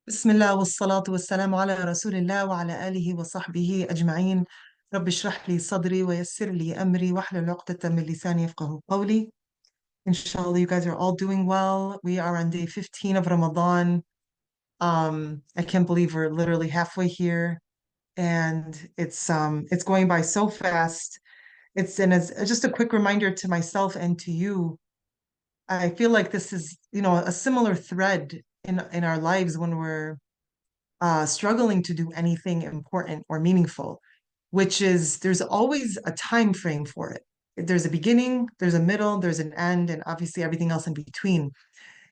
بسم الله والصلاة والسلام على رسول الله وعلى آله وصحبه أجمعين. رب اشرح لي صدري ويسر لي أمري واحلل عقدة من لساني يفقهوا قولي. Inshallah, you guys are all doing well. We are on day 15 of Ramadan. I can't believe we're literally halfway here, and it's going by so fast. It's just a quick reminder to myself and to you. I feel like this is, a similar thread in our lives when we're struggling to do anything important or meaningful, which is there's always a time frame for it. There's a beginning, there's a middle, there's an end, and obviously everything else in between.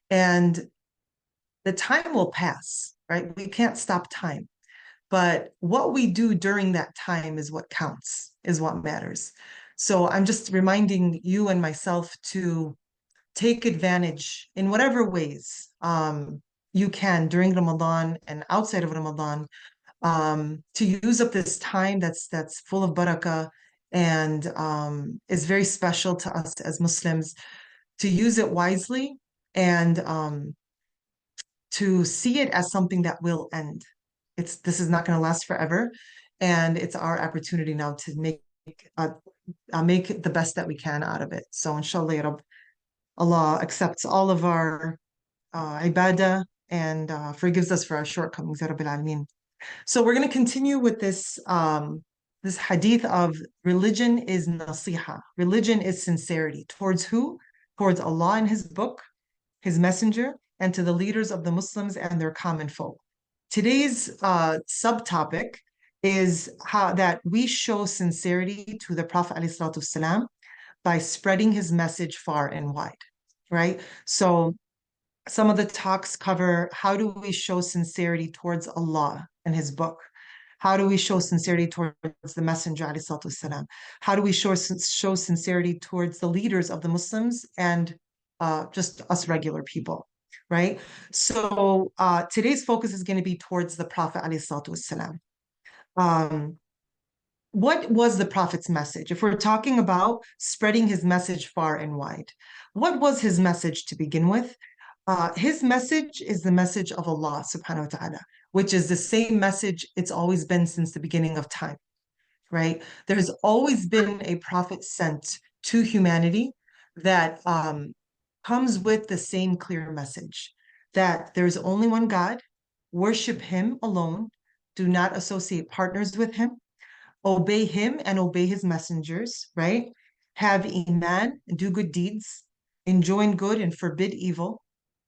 And the time will pass, right? We can't stop time. But what we do during that time is what counts, is what matters. So I'm just reminding you and myself to take advantage in whatever ways you can during Ramadan and outside of Ramadan, to use up this time that's full of barakah and is very special to us as Muslims, to use it wisely and to see it as something that will end. This is not going to last forever, and it's our opportunity now to uh, make the best that we can out of it. So inshallah, ya Rabb, Allah accepts all of our ibadah and forgives us for our shortcomings, ya Rabbil Alameen. So we're going to continue with this hadith of religion is nasiha. Religion is sincerity. Towards who? Towards Allah and His book, His messenger, and to the leaders of the Muslims and their common folk. Today's subtopic is how that we show sincerity to the Prophet ﷺ by spreading his message far and wide, right? So some of the talks cover how do we show sincerity towards Allah and His book? How do we show sincerity towards the Messenger, alayhi salatu wasalam? How do we show sincerity towards the leaders of the Muslims and just us regular people, right? So today's focus is going to be towards the Prophet, alayhi salatu wasalam. Um, what was the Prophet's message? If we're talking about spreading his message far and wide, what was his message to begin with? His message is the message of Allah subhanahu wa ta'ala, which is the same message it's always been since the beginning of time, right? There's always been a prophet sent to humanity that comes with the same clear message that there's only one God, worship Him alone, do not associate partners with Him, obey Him and obey His messengers, right? Have Iman and do good deeds, enjoin good and forbid evil,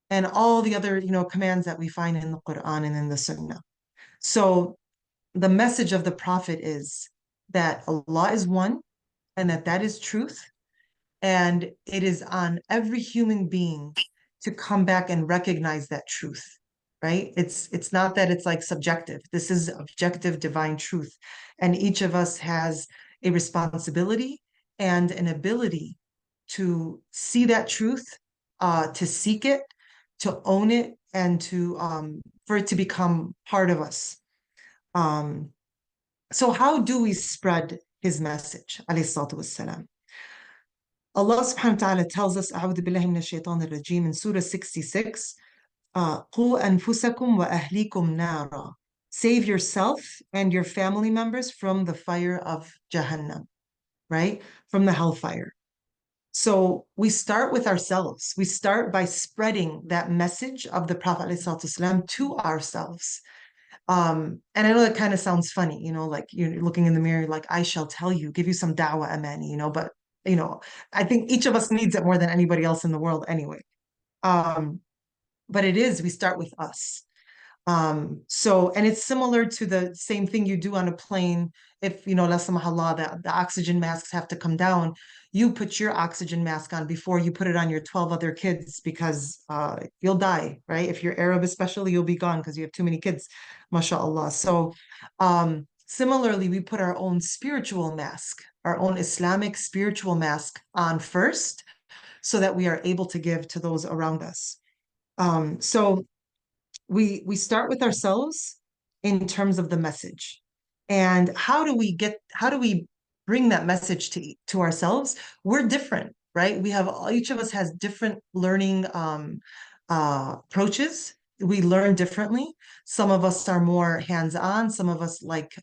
and all the other, commands that we find in the Quran and in the Sunnah. So the message of the Prophet is that Allah is one and that is truth. And it is on every human being to come back and recognize that truth, right? It's not that it's like subjective. This is objective divine truth. And each of us has a responsibility and an ability to see that truth, to seek it, to own it, and to for it to become part of us. Um, so how do we spread his message, alayhi salatu wassalam? Allah subhanahu wa ta'ala tells us, أعوذ بالله من الشيطان الرجيم in Surah 66, قُوا أَنفُسَكُمْ وَأَهْلِيكُمْ نَارًا. Save yourself and your family members from the fire of Jahannam, right? From the hellfire. So we start with ourselves. We start by spreading that message of the Prophet ﷺ to ourselves. And I know that kind of sounds funny, like you're looking in the mirror, like, I shall tell you, give you some da'wah amani, but I think each of us needs it more than anybody else in the world anyway. Um, but we start with us. And it's similar to the same thing you do on a plane. If, la samahallah, the oxygen masks have to come down, you put your oxygen mask on before you put it on your 12 other kids because you'll die, right? If you're Arab, especially, you'll be gone because you have too many kids, mashallah. So similarly, we put our own spiritual mask, our own Islamic spiritual mask on first so that we are able to give to those around us. So we start with ourselves in terms of the message. And how do we bring that message to ourselves? We're different, right? Each of us has different learning approaches, we learn differently. Some of us are more hands-on. Some of us like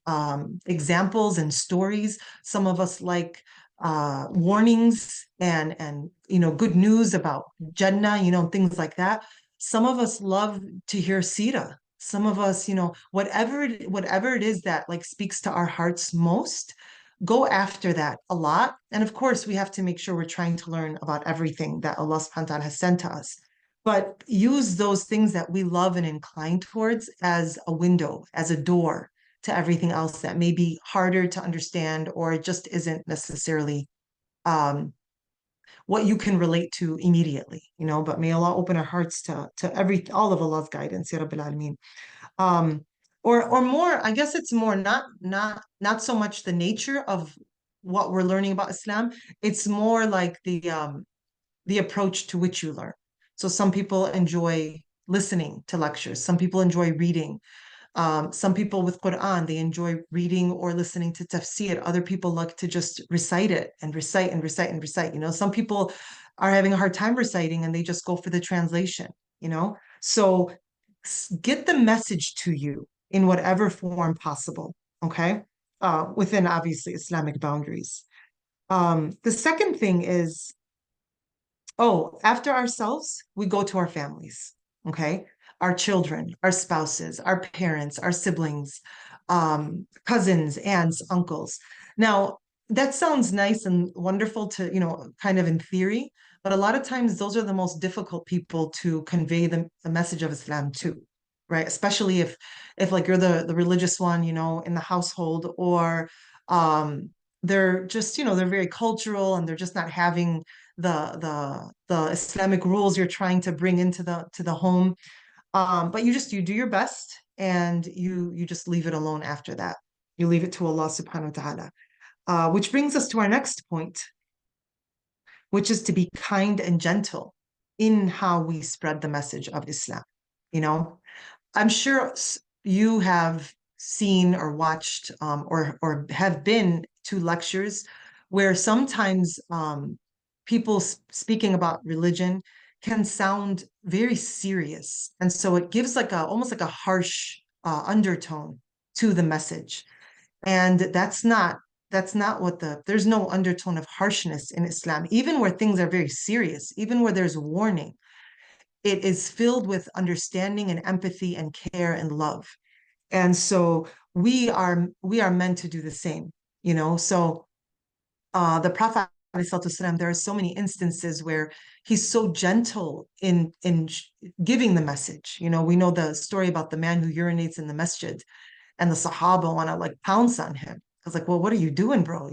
examples and stories. Some of us like warnings and good news about Jannah, things like that. Some of us love to hear Sira. Some of us, whatever it is that like speaks to our hearts most, go after that a lot. And of course, we have to make sure we're trying to learn about everything that Allah subhanahu wa ta'ala has sent to us. But use those things that we love and incline towards as a window, as a door to everything else that may be harder to understand or it just isn't necessarily um, what you can relate to immediately. But may Allah open our hearts to all of Allah's guidance, Ya Rabbil Alameen. Um, or more, I guess it's more not so much the nature of what we're learning about Islam. It's more like the approach to which you learn. So some people enjoy listening to lectures. Some people enjoy reading. Some people with Quran, they enjoy reading or listening to tafsir. Other people like to just recite it and recite and recite and recite. Some people are having a hard time reciting and they just go for the translation. So get the message to you in whatever form possible, okay? Within obviously Islamic boundaries. The second thing is, oh, after ourselves, we go to our families, okay? Our children, our spouses, our parents, our siblings, cousins, aunts, uncles. Now, that sounds nice and wonderful to, kind of in theory, but a lot of times those are the most difficult people to convey the message of Islam to, right? Especially if like you're the religious one, in the household, or they're just, they're very cultural and they're just not having the Islamic rules you're trying to bring into the home. But you do your best and you just leave it alone after that. You leave it to Allah subhanahu wa ta'ala. Which brings us to our next point, which is to be kind and gentle in how we spread the message of Islam. You know, I'm sure you have seen or watched or have been to lectures where sometimes people speaking about religion can sound very serious, and so it gives like a almost like a harsh undertone to the message, and that's not what there's no undertone of harshness in Islam, even where things are very serious, even where there's warning. It is filled with understanding and empathy and care and love. And so we are meant to do the same. So the Prophet ﷺ, there are so many instances where he's so gentle in giving the message. We know the story about the man who urinates in the masjid, and the Sahaba want to like pounce on him. I was like, well, what are you doing, bro?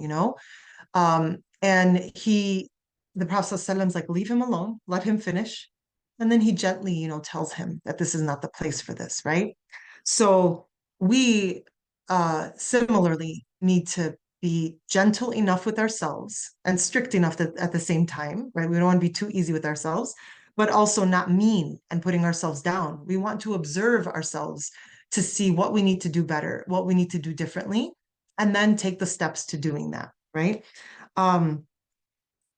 And the Prophet ﷺ is like, leave him alone, let him finish. And then he gently, tells him that this is not the place for this, right? So we similarly need to be gentle enough with ourselves and strict enough at the same time, right? We don't want to be too easy with ourselves, but also not mean and putting ourselves down. We want to observe ourselves to see what we need to do better, what we need to do differently, and then take the steps to doing that, right? Um,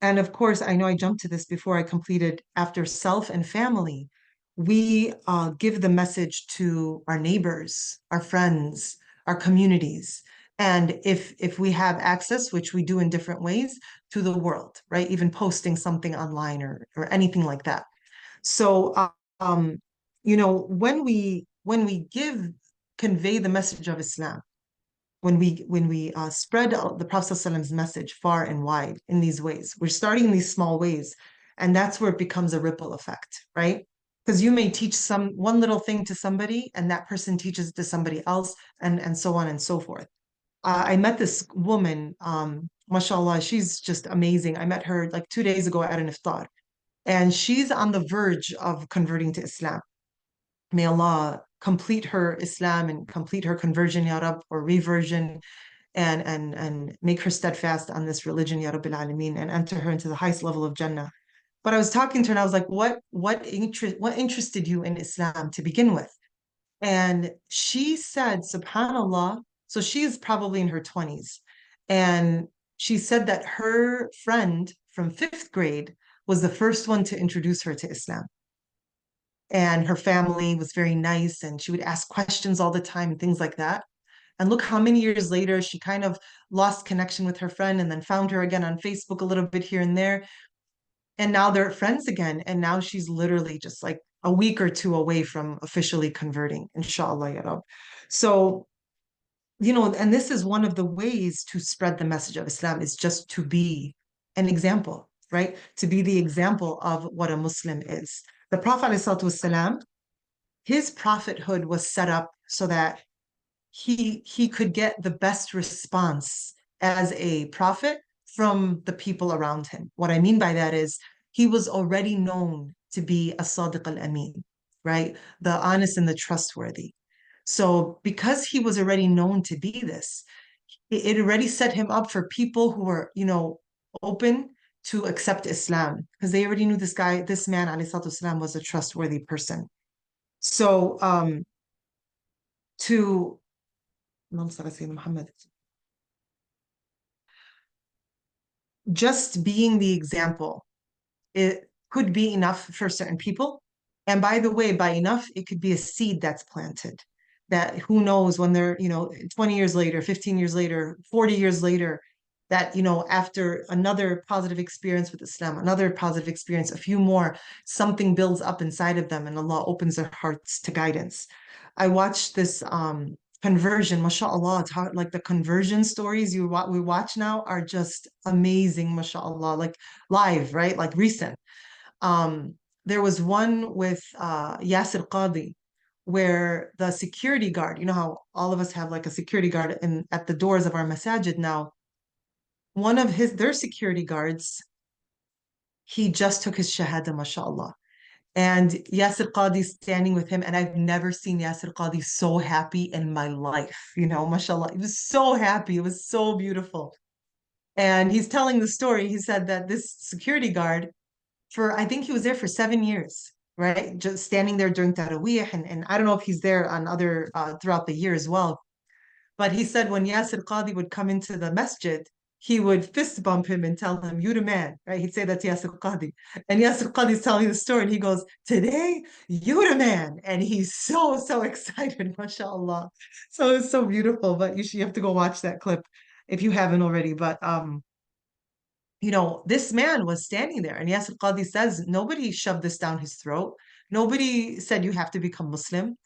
and of course, I know I jumped to this before I completed after self and family. We give the message to our neighbors, our friends, our communities, and if we have access, which we do in different ways, to the world, right? Even posting something online or anything like that. So, um, when we convey the message of Islam, when we spread the Prophet ﷺ's message far and wide in these ways, we're starting in these small ways, and that's where it becomes a ripple effect, right? Because you may teach one little thing to somebody, and that person teaches it to somebody else, and so on and so forth. I met this woman, mashallah, she's just amazing. I met her like 2 days ago at an iftar, and she's on the verge of converting to Islam. May Allah complete her Islam and complete her conversion, Ya Rab, or reversion, and make her steadfast on this religion, Ya Rabbil Alameen, and enter her into the highest level of Jannah. But I was talking to her and I was like, what interested you in Islam to begin with? And she said, SubhanAllah, so she's probably in her 20s. And she said that her friend from fifth grade was the first one to introduce her to Islam. and her family was very nice, and she would ask questions all the time and things like that. And look how many years later she kind of lost connection with her friend and then found her again on Facebook a little bit here and there. And now they're friends again. And now she's literally just like a week or two away from officially converting, inshallah, ya Rab. So, and this is one of the ways to spread the message of Islam is just to be an example, right? To be the example of what a Muslim is. The Prophet, ﷺ, his prophethood was set up so that he could get the best response as a prophet from the people around him. What I mean by that is he was already known to be a Sadiq al-Amin, right? The honest and the trustworthy. So because he was already known to be this, it already set him up for people who were, open to accept Islam because they already knew this man, alayhi salatu wasalam, was a trustworthy person. So to Muhammad, just being the example, it could be enough for certain people. And by the way, by enough, it could be a seed that's planted that who knows when they're, 20 years later, 15 years later, 40 years later, that, after another positive experience with Islam, another positive experience, a few more, something builds up inside of them and Allah opens their hearts to guidance. I watched this conversion, mashallah, like the conversion stories we watch now are just amazing, mashallah, like live, right? Like recent. Um, there was one with Yasir Qadi where the security guard, you know how all of us have like a security guard at the doors of our masajid now. One of their security guards, he just took his shahada, mashallah. And Yasir Qadi standing with him, and I've never seen Yasir Qadi so happy in my life, mashallah. He was so happy. It was so beautiful. And he's telling the story. He said that this security guard, I think he was there for 7 years, right? Just standing there during Taraweeh. And I don't know if he's there on other, throughout the year as well. But he said when Yasir Qadi would come into the masjid, he would fist bump him and tell him, "You the man," right? He'd say that to Yasir Qadi. And Yasir Qadi is telling the story, and he goes, "Today, you the man." And he's so, so excited, mashallah. So it's so beautiful. But you have to go watch that clip if you haven't already. But this man was standing there, and Yasir Qadi says nobody shoved this down his throat. Nobody said you have to become Muslim.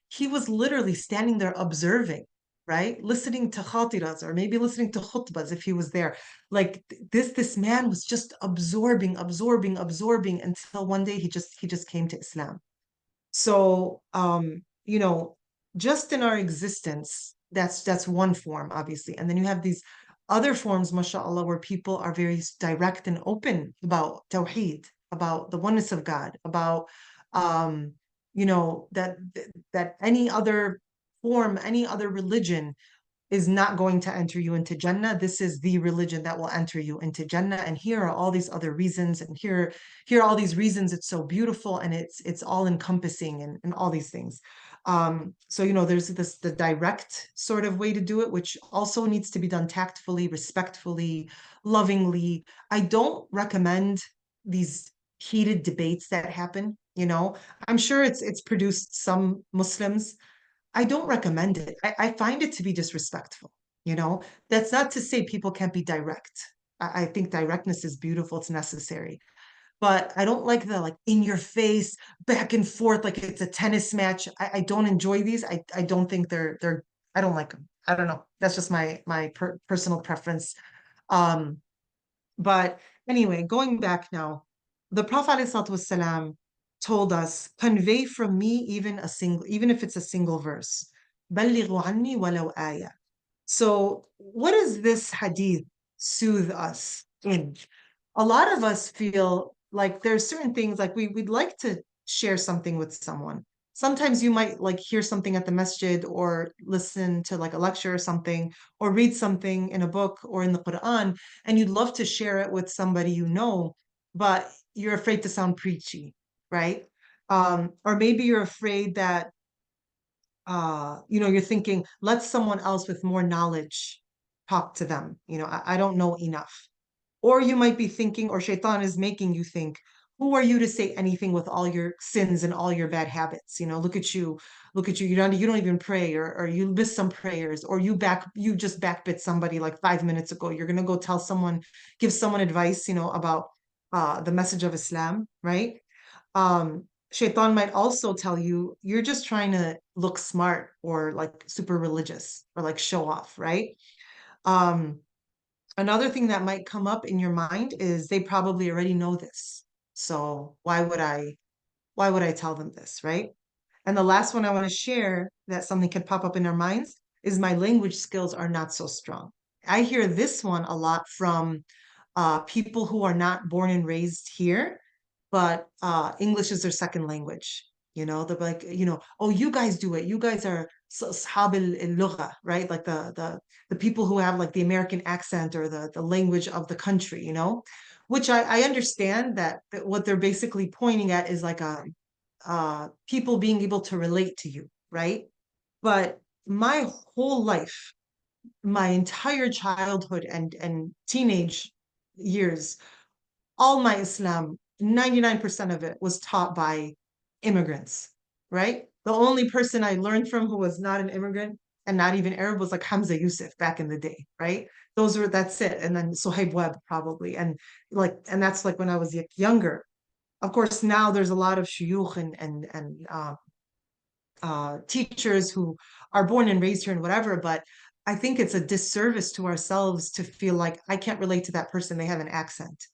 He was literally standing there observing, right? Listening to khatiras or maybe listening to khutbas if he was there. Like this man was just absorbing, absorbing, absorbing until one day he just came to Islam. So, just in our existence, that's one form, obviously. And then you have these other forms, mashallah, where people are very direct and open about Tawheed, about the oneness of God, about that any other form, any other religion is not going to enter you into Jannah. This is the religion that will enter you into Jannah. And here are all these other reasons, and here are all these reasons it's so beautiful and it's all encompassing and all these things. So there's the direct sort of way to do it, which also needs to be done tactfully, respectfully, lovingly. I don't recommend these heated debates that happen. I'm sure it's produced some Muslims. I don't recommend it. I find it to be disrespectful. That's not to say people can't be direct. I think directness is beautiful, it's necessary. But I don't like the like in your face, back and forth, like it's a tennis match. I don't enjoy these. I don't think I don't like them. I don't know. That's just my personal preference. Um, but anyway, going back now, the Prophet ﷺ told us, convey from me even if it's a single verse. بلغوا عني ولو آية. So what does this hadith soothe us in? A lot of us feel like there's certain things like we'd like to share something with someone. Sometimes you might like hear something at the masjid or listen to like a lecture or something or read something in a book or in the Quran, and you'd love to share it with somebody but you're afraid to sound preachy, right? Or maybe you're afraid that you're thinking, let someone else with more knowledge talk to them. I don't know enough. Or you might be thinking, or shaitan is making you think, who are you to say anything with all your sins and all your bad habits? Look at you. You don't even pray, or you miss some prayers, or you just backbit somebody like 5 minutes ago. You're gonna go tell someone, give someone advice, about the message of Islam, right? Shaitan might also tell you you're just trying to look smart or like super religious or like show off, right? Um, Another thing that might come up in your mind is they probably already know this. So why would I tell them this, right? And the last one I want to share that something could pop up in our minds is my language skills are not so strong. I hear this one a lot from people who are not born and raised here, but English is their second language. They're like, oh, you guys do it. You guys are ashab al-lugha, right? Like the people who have like the American accent or the language of the country, which I understand that what they're basically pointing at is like people being able to relate to you, right? But my whole life, my entire childhood and teenage years, all my Islam, 99% of it was taught by immigrants, right? The only person I learned from who was not an immigrant and not even Arab was like Hamza Yusuf back in the day, right? That's it. And then Suhaib Webb probably. And that's like when I was younger. Of course, now there's a lot of shuyukh and teachers who are born and raised here and whatever, but I think it's a disservice to ourselves to feel like I can't relate to that person, they have an accent.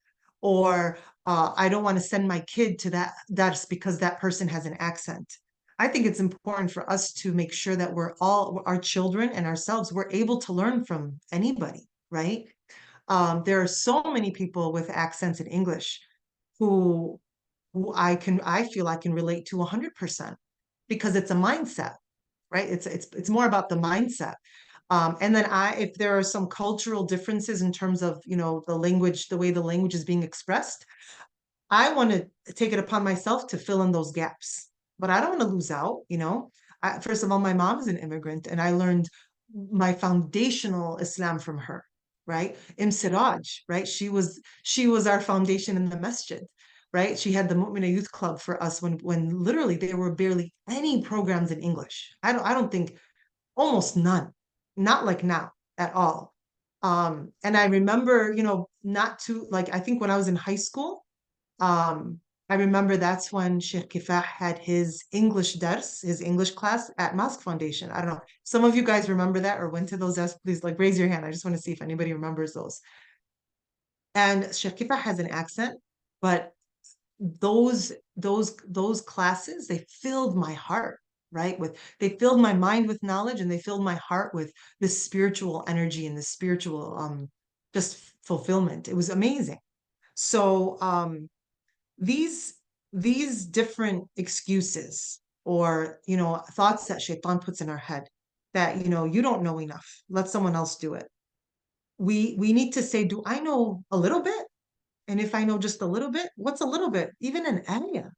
Or I don't want to send my kid to that's because that person has an accent. I think it's important for us to make sure that our children and ourselves, we're able to learn from anybody, right? There are so many people with accents in English who I feel I can relate to 100% because it's a mindset, right? It's more about the mindset. And then if there are some cultural differences in terms of, the language, the way the language is being expressed, I want to take it upon myself to fill in those gaps, but I don't want to lose out. First of all, my mom is an immigrant and I learned my foundational Islam from her, right? Siraj, right? She was our foundation in the masjid, right? She had the Mu'mina Youth Club for us when literally there were barely any programs in English. I don't think almost none, not like now at all. And I remember, not to like I think when I was in high school, I remember that's when Sheikh Kifah had his English dars, his English class at Mosque Foundation. I don't know. Some of you guys remember that or went to those desks, please like raise your hand. I just want to see if anybody remembers those. And Sheikh Kifah has an accent, but those classes, they filled my heart, right? They filled my mind with knowledge and they filled my heart with this spiritual energy and this spiritual just fulfillment. It was amazing. So these these different excuses or thoughts that shaitan puts in our head that you don't know enough, let someone else do it. We need to say, do I know a little bit? And if I know just a little bit, what's a little bit? Even an ayah,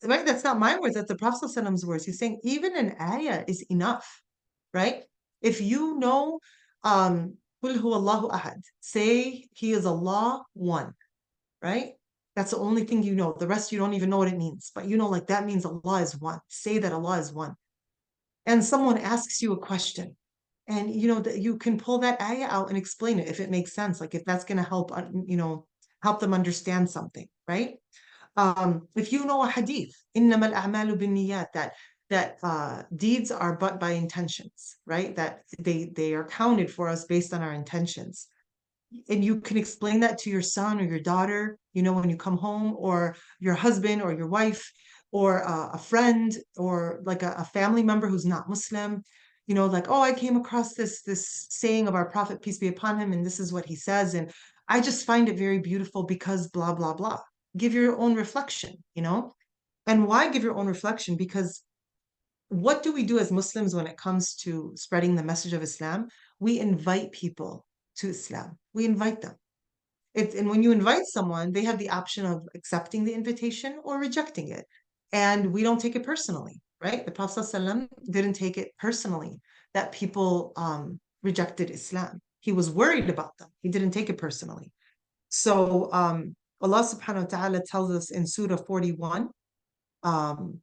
right? That's not my words, that's the Prophet's words. He's saying even an ayah is enough, right? If you know Qul huwa Allahu ahad, say he is Allah one, right? That's the only thing you know. The rest you don't even know what it means. But like that means Allah is one. Say that Allah is one. And someone asks you a question, and that you can pull that ayah out and explain it if it makes sense. Like if that's going to help, help them understand something, right? If you know a hadith, إنما الأعمال بالنيات, that deeds are but by intentions, right? That they are counted for us based on our intentions, and you can explain that to your son or your daughter, when you come home, or your husband or your wife, or a friend, or like a family member who's not Muslim, like, oh, I came across this saying of our Prophet, peace be upon him, and this is what he says, and I just find it very beautiful because blah blah blah. Give your own reflection. And why give your own reflection? Because what do we do as Muslims when it comes to spreading the message of Islam? We invite people to Islam. We invite them. And when you invite someone, they have the option of accepting the invitation or rejecting it. And we don't take it personally, right? The Prophet ﷺ didn't take it personally that people rejected Islam. He was worried about them. He didn't take it personally. So Allah subhanahu wa ta'ala tells us in Surah 41, um,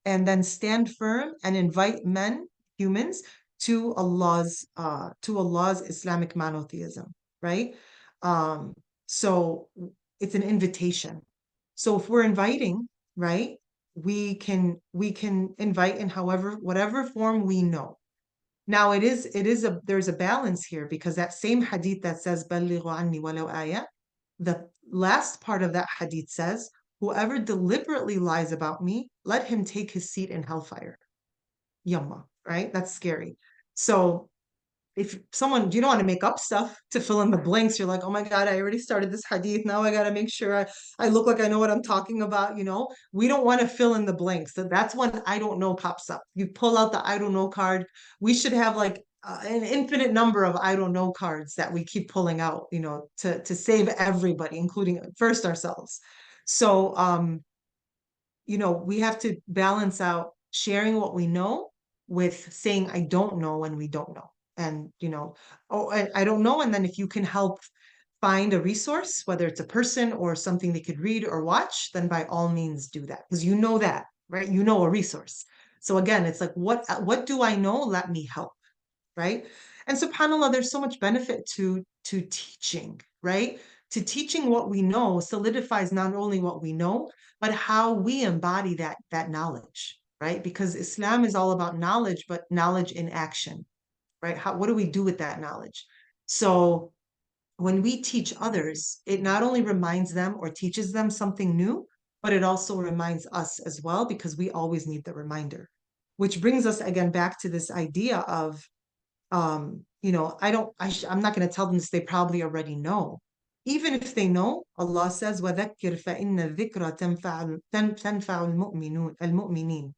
and then stand firm and invite men, humans, to Allah's Islamic monotheism, right? Um, so it's an invitation. So if we're inviting, right, we can invite in however whatever form we know. Now it is there's a balance here because that same hadith that says "Ballighu anni walau ayah," the last part of that hadith says, "Whoever deliberately lies about me, let him take his seat in hellfire." Yamma, right? That's scary. So if someone you don't want to make up stuff to fill in the blanks, you're like, oh my God, I already started this hadith. Now I got to make sure I look like I know what I'm talking about. We don't want to fill in the blanks. So that's when I don't know pops up. You pull out the I don't know card. We should have like an infinite number of I don't know cards that we keep pulling out, to save everybody, including first ourselves. So we have to balance out sharing what we know with saying, I don't know when we don't know. And, oh, I don't know. And then if you can help find a resource, whether it's a person or something they could read or watch, then by all means do that because you know that, right? You know a resource. So again, it's like, what do I know? Let me help, right? And subhanAllah, there's so much benefit to teaching, right? To teaching what we know solidifies not only what we know, but how we embody that knowledge, right? Because Islam is all about knowledge, but knowledge in action, right? What do we do with that knowledge? So when we teach others, it not only reminds them or teaches them something new, but it also reminds us as well, because we always need the reminder. Which brings us again back to this idea of I'm not going to tell them this, they probably already know. Even if they know, Allah says, وَذَكِّرْ فَإِنَّ الذِّكْرَ تَنْفَعُ الْمُؤْمِنِينَ.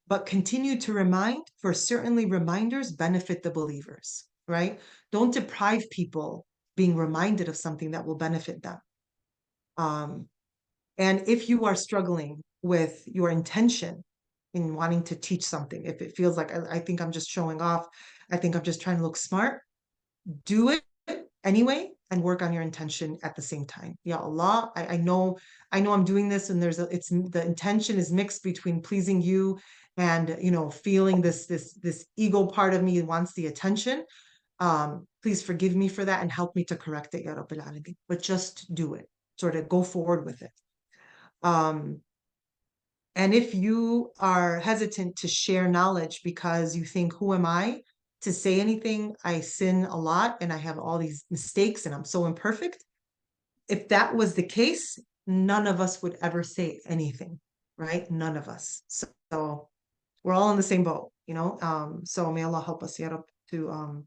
But continue to remind, for certainly reminders benefit the believers, right? Don't deprive people being reminded of something that will benefit them. Um, and if you are struggling with your intention in wanting to teach something, if it feels like I think I'm just showing off, I think I'm just trying to look smart, do it anyway and work on your intention at the same time. Ya Allah, I know I'm doing this and it's the intention is mixed between pleasing you and feeling this ego part of me wants the attention. Please forgive me for that and help me to correct it, Ya Rabbil Alameen. But just do it. Sort of go forward with it. Um, and if you are hesitant to share knowledge because you think, who am I to say anything? I sin a lot and I have all these mistakes and I'm so imperfect. If that was the case, none of us would ever say anything, right? None of us. So we're all in the same boat, So may Allah help us, Ya Rab, to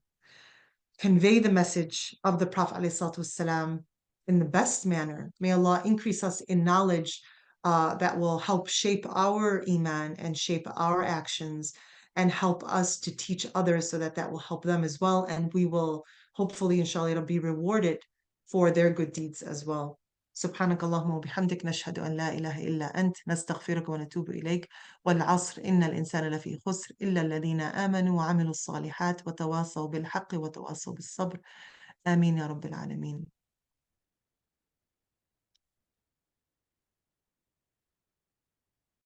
convey the message of the Prophet ﷺ in the best manner. May Allah increase us in knowledge that will help shape our iman and shape our actions and help us to teach others so that that will help them as well. And we will hopefully, inshallah, be rewarded for their good deeds as well. سبحانك اللهم وبحمدك نشهد أن لا إله إلا أنت نستغفرك ونتوب إليك والعصر إن الإنسان لفي خسر إلا الذين آمنوا وعملوا الصالحات وتواصوا بالحق وتواصوا بالصبر آمين يا رب العالمين